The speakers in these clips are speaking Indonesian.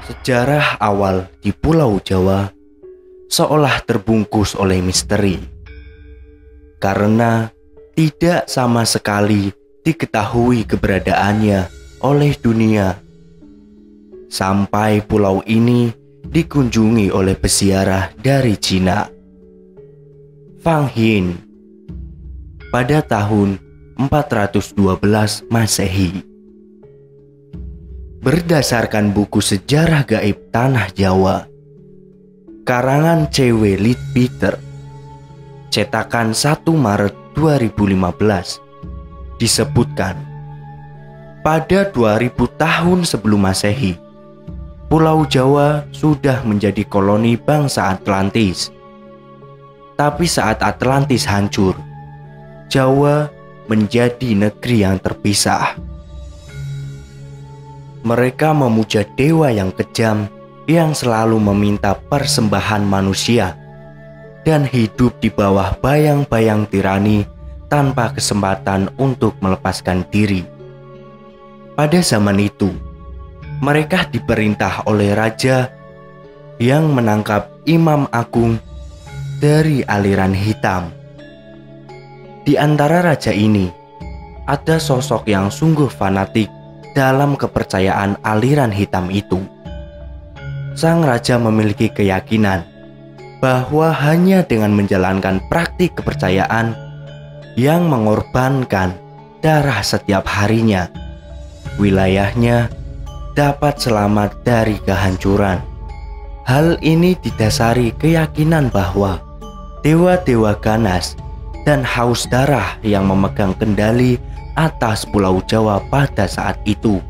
Sejarah awal di Pulau Jawa seolah terbungkus oleh misteri, karena tidak sama sekali diketahui keberadaannya oleh dunia. Sampai pulau ini dikunjungi oleh peziarah dari Cina, Fang Hin, pada tahun 412 Masehi. Berdasarkan buku Sejarah Gaib Tanah Jawa karangan C.W. Leadbeater, cetakan 1 Maret 2015, disebutkan pada 2000 tahun sebelum Masehi, Pulau Jawa sudah menjadi koloni bangsa Atlantis. Tapi saat Atlantis hancur, Jawa menjadi negeri yang terpisah. Mereka memuja dewa yang kejam yang selalu meminta persembahan manusia dan hidup di bawah bayang-bayang tirani tanpa kesempatan untuk melepaskan diri. Pada zaman itu, mereka diperintah oleh raja yang menangkap imam agung dari aliran hitam. Di antara raja ini, ada sosok yang sungguh fanatik dalam kepercayaan aliran hitam itu. Sang raja memiliki keyakinan bahwa hanya dengan menjalankan praktik kepercayaan yang mengorbankan darah setiap harinya, wilayahnya dapat selamat dari kehancuran. Hal ini didasari keyakinan bahwa dewa-dewa ganas dan haus darah yang memegang kendali atas Pulau Jawa pada saat itu.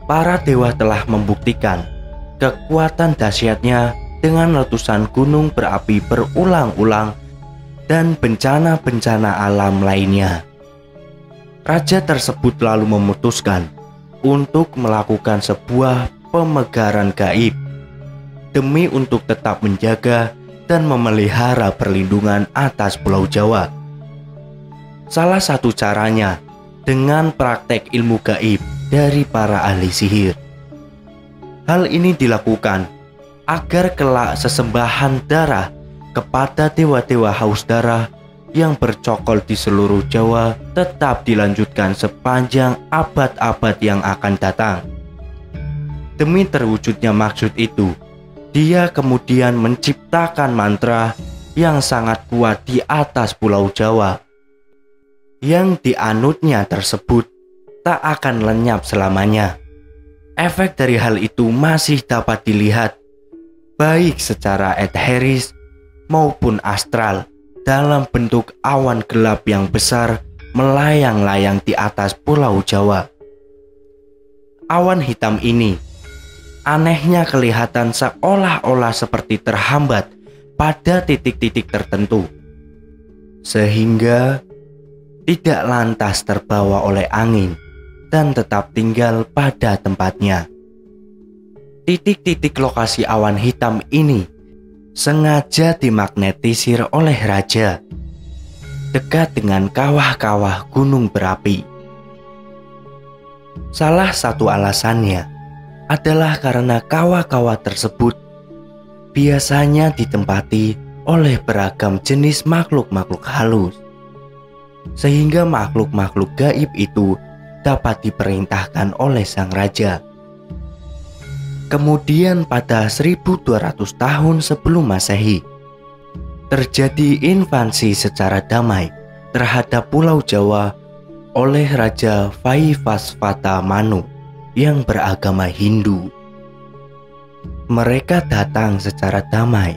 Para dewa telah membuktikan kekuatan dahsyatnya dengan letusan gunung berapi berulang-ulang dan bencana-bencana alam lainnya. Raja tersebut lalu memutuskan untuk melakukan sebuah pemegaran gaib demi untuk tetap menjaga dan memelihara perlindungan atas Pulau Jawa. Salah satu caranya dengan praktek ilmu gaib dari para ahli sihir. Hal ini dilakukan agar kelak sesembahan darah kepada dewa-dewa haus darah yang bercokol di seluruh Jawa tetap dilanjutkan sepanjang abad-abad yang akan datang. Demi terwujudnya maksud itu, dia kemudian menciptakan mantra yang sangat kuat di atas Pulau Jawa. Yang dianutnya tersebut tak akan lenyap selamanya. Efek dari hal itu masih dapat dilihat baik secara eteris maupun astral dalam bentuk awan gelap yang besar melayang-layang di atas Pulau Jawa. Awan hitam ini anehnya kelihatan seolah-olah seperti terhambat pada titik-titik tertentu, sehingga tidak lantas terbawa oleh angin dan tetap tinggal pada tempatnya. Titik-titik lokasi awan hitam ini sengaja dimagnetisir oleh raja dekat dengan kawah-kawah gunung berapi. Salah satu alasannya adalah karena kawah-kawah tersebut biasanya ditempati oleh beragam jenis makhluk-makhluk halus, sehingga makhluk-makhluk gaib itu dapat diperintahkan oleh sang raja. Kemudian pada 1200 tahun sebelum Masehi, terjadi invasi secara damai terhadap Pulau Jawa oleh Raja Vaivasvata Manu yang beragama Hindu. Mereka datang secara damai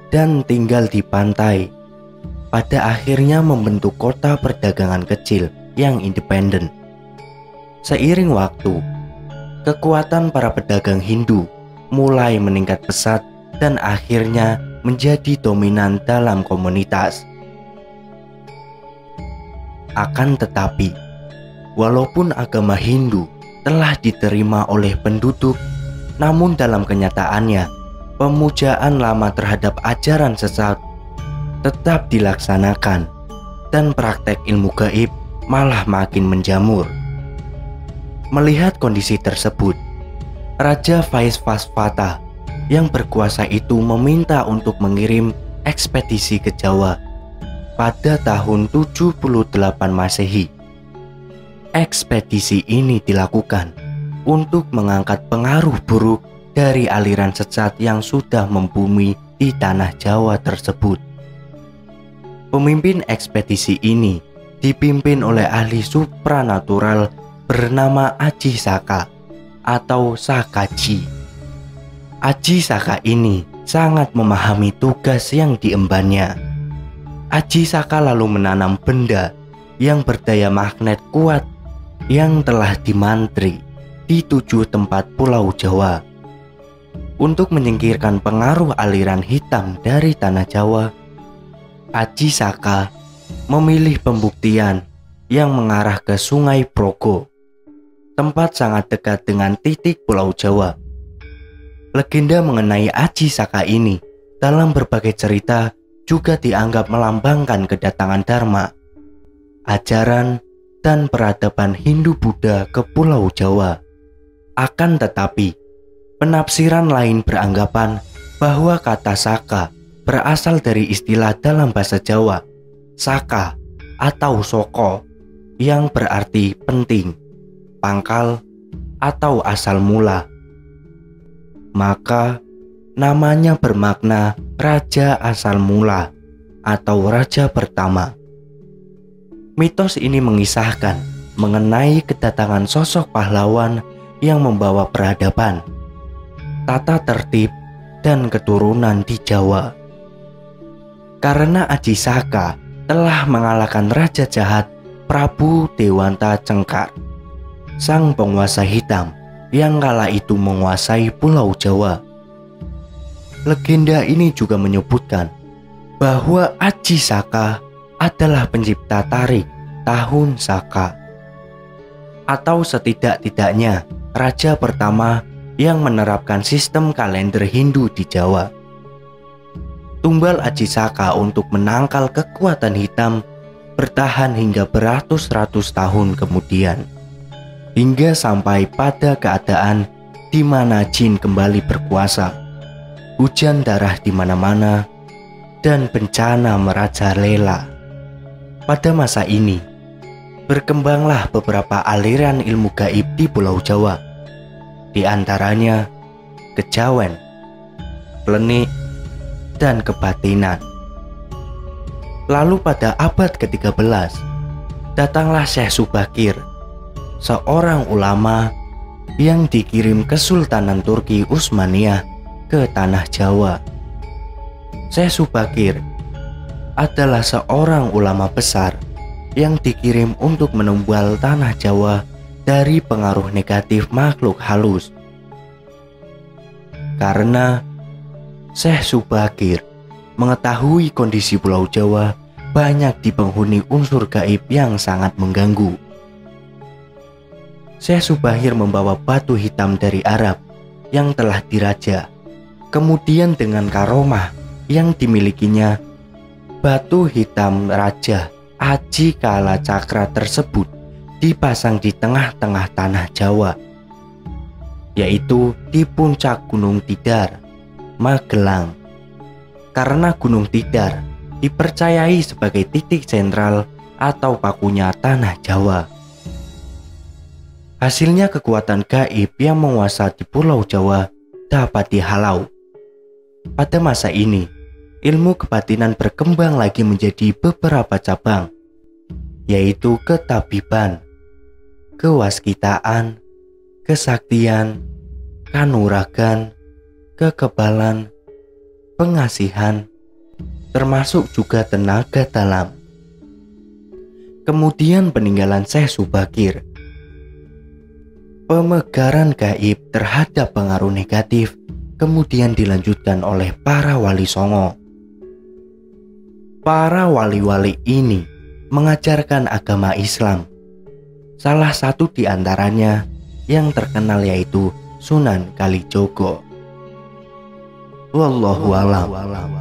dan tinggal di pantai. Pada akhirnya membentuk kota perdagangan kecil yang independen. Seiring waktu, kekuatan para pedagang Hindu mulai meningkat pesat dan akhirnya menjadi dominan dalam komunitas. Akan tetapi, walaupun agama Hindu telah diterima oleh penduduk, namun dalam kenyataannya, pemujaan lama terhadap ajaran sesat tetap dilaksanakan dan praktek ilmu gaib malah makin menjamur. Melihat kondisi tersebut, Raja Vaisvasvata yang berkuasa itu meminta untuk mengirim ekspedisi ke Jawa pada tahun 78 Masehi. Ekspedisi ini dilakukan untuk mengangkat pengaruh buruk dari aliran sesat yang sudah membumi di tanah Jawa tersebut. Pemimpin ekspedisi ini dipimpin oleh ahli supranatural bernama Aji Saka atau Sakaji. Aji Saka ini sangat memahami tugas yang diembannya. Aji Saka lalu menanam benda yang berdaya magnet kuat yang telah dimantri di 7 tempat pulau Jawa. Untuk menyingkirkan pengaruh aliran hitam dari tanah Jawa, Aji Saka memilih pembuktian yang mengarah ke Sungai Progo, tempat sangat dekat dengan titik pulau Jawa. Legenda mengenai Aji Saka ini dalam berbagai cerita juga dianggap melambangkan kedatangan Dharma, ajaran dan peradaban Hindu-Buddha ke pulau Jawa. Akan tetapi, penafsiran lain beranggapan bahwa kata Saka berasal dari istilah dalam bahasa Jawa, Saka atau Soko, yang berarti penting, pangkal, atau asal mula. Maka namanya bermakna Raja Asal Mula atau Raja Pertama. Mitos ini mengisahkan mengenai kedatangan sosok pahlawan yang membawa peradaban, tata tertib, dan keturunan di Jawa. Karena Aji Saka telah mengalahkan Raja Jahat Prabu Dewanta Cengkar, sang penguasa hitam yang kala itu menguasai pulau Jawa. Legenda ini juga menyebutkan bahwa Aji Saka adalah pencipta tarik tahun Saka, atau setidak-tidaknya raja pertama yang menerapkan sistem kalender Hindu di Jawa. Tumbal Aji Saka untuk menangkal kekuatan hitam bertahan hingga beratus-ratus tahun kemudian, hingga sampai pada keadaan di mana jin kembali berkuasa, hujan darah di mana-mana, dan bencana merajalela. Pada masa ini, berkembanglah beberapa aliran ilmu gaib di Pulau Jawa, di antaranya kejawen, klenik, dan kebatinan. Lalu pada abad ke-13, datanglah Syekh Subakir, seorang ulama yang dikirim Kesultanan Turki Utsmaniyah ke tanah Jawa. Syekh Subakir adalah seorang ulama besar yang dikirim untuk menumbal tanah Jawa dari pengaruh negatif makhluk halus. Karena Syekh Subakir mengetahui kondisi Pulau Jawa banyak dipenghuni unsur gaib yang sangat mengganggu, Syekh Subakir membawa batu hitam dari Arab yang telah diraja. Kemudian dengan karomah yang dimilikinya, batu hitam Raja Aji Kala Cakra tersebut dipasang di tengah-tengah tanah Jawa, yaitu di puncak Gunung Tidar, Magelang. Karena Gunung Tidar dipercayai sebagai titik sentral atau pakunya tanah Jawa. Hasilnya kekuatan gaib yang menguasai di Pulau Jawa dapat dihalau. Pada masa ini, ilmu kebatinan berkembang lagi menjadi beberapa cabang, yaitu ketabiban, kewaskitaan, kesaktian, kanuragan, kekebalan, pengasihan, termasuk juga tenaga dalam. Kemudian peninggalan Syekh Subakir. Pemegaran gaib terhadap pengaruh negatif kemudian dilanjutkan oleh para wali songo. Para wali-wali ini mengajarkan agama Islam. Salah satu di antaranya yang terkenal yaitu Sunan Kalijogo. Wallahu a'lam.